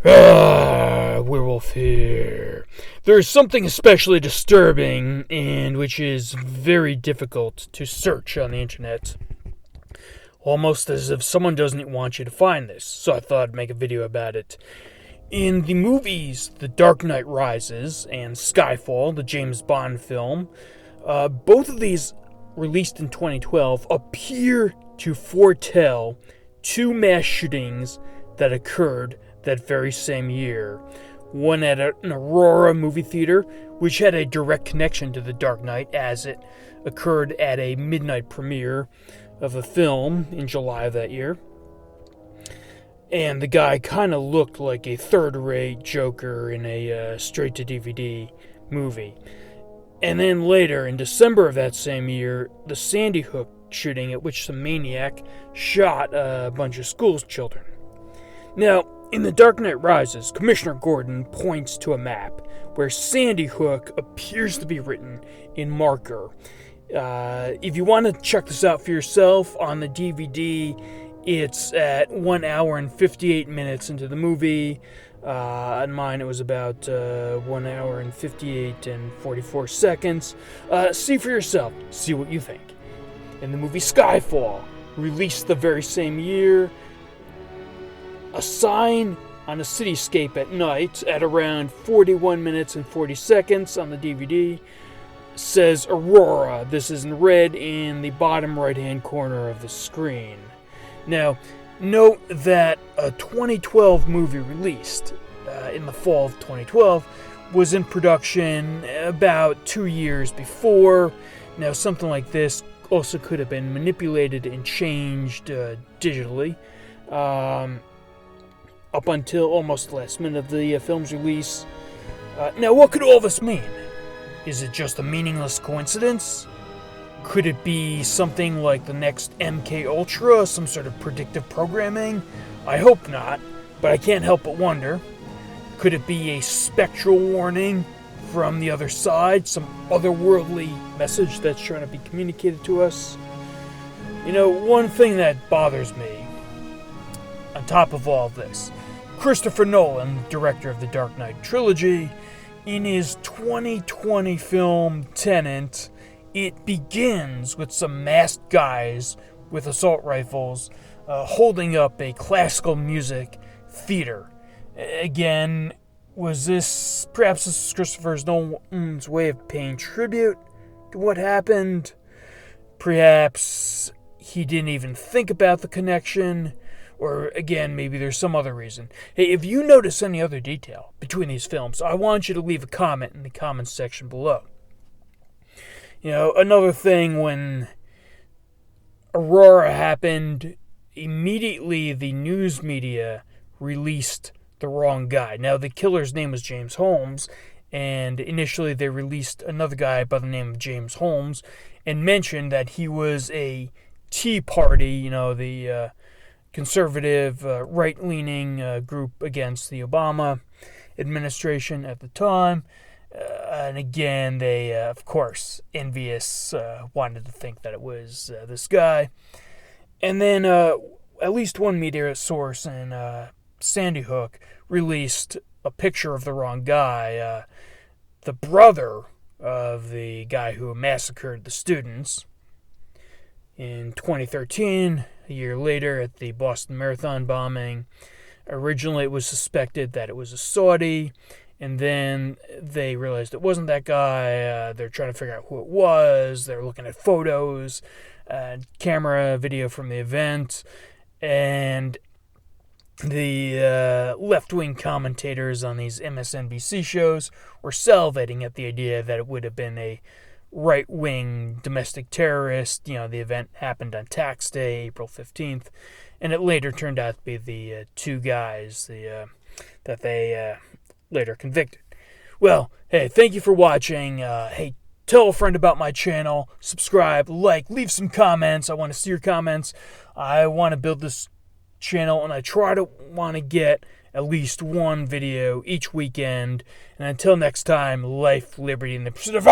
Werewolf here. There is something especially disturbing and which is very difficult to search on the internet. Almost as if someone doesn't want you to find this, so I thought I'd make a video about it. In the movies The Dark Knight Rises and Skyfall, the James Bond film, both of these, released in 2012, appear to foretell two mass shootings that occurred that very same year. One at an Aurora movie theater, which had a direct connection to The Dark Knight as it occurred at a midnight premiere of a film in July of that year. And the guy kind of looked like a third-rate Joker in a straight-to-DVD movie. And then later, in December of that same year, the Sandy Hook shooting at which some maniac shot a bunch of school children. Now, in The Dark Knight Rises, Commissioner Gordon points to a map where Sandy Hook appears to be written in marker. If you want to check this out for yourself, on the DVD, it's at 1 hour and 58 minutes into the movie. On mine, it was about 1 hour and 58 and 44 seconds. See for yourself. See what you think. In the movie Skyfall, released the very same year, a sign on a cityscape at night at around 41 minutes and 40 seconds on the DVD says Aurora. This is in red in the bottom right-hand corner of the screen. Now, note that a 2012 movie released in the fall of 2012 was in production about 2 years before. Now, something like this also could have been manipulated and changed digitally. Up until almost the last minute of the film's release. Now, what could all this mean? Is it just a meaningless coincidence? Could it be something like the next MK Ultra, some sort of predictive programming? I hope not, but I can't help but wonder. Could it be a spectral warning from the other side, some otherworldly message that's trying to be communicated to us? You know, one thing that bothers me, on top of all this, Christopher Nolan, director of the Dark Knight trilogy, in his 2020 film Tenet, it begins with some masked guys with assault rifles holding up a classical music theater. Again, was this perhaps Christopher Nolan's way of paying tribute to what happened? Perhaps he didn't even think about the connection. Or, again, maybe there's some other reason. Hey, if you notice any other detail between these films, I want you to leave a comment in the comments section below. You know, another thing, when Aurora happened, immediately the news media released the wrong guy. Now, the killer's name was James Holmes, and initially they released another guy by the name of James Holmes and mentioned that he was a Tea Party, you know, the conservative, right-leaning group against the Obama administration at the time. And again, they, of course, envious, wanted to think that it was this guy. And then at least one media source in Sandy Hook released a picture of the wrong guy. The brother of the guy who massacred the students in 2013, a year later at the Boston Marathon bombing. Originally, it was suspected that it was a Saudi, and then they realized it wasn't that guy. They're trying to figure out who it was. They're looking at photos, camera, video from the event, and the left-wing commentators on these MSNBC shows were salivating at the idea that it would have been a right-wing domestic terrorist. You know, the event happened on tax day, April 15th, and it later turned out to be the two guys that they later convicted. Well, hey, thank you for watching. Hey, tell a friend about my channel, subscribe, like, leave some comments. I want to see your comments. I want to build this channel, and I want to get at least one video each weekend. And until next time, life, liberty, and the pursuit of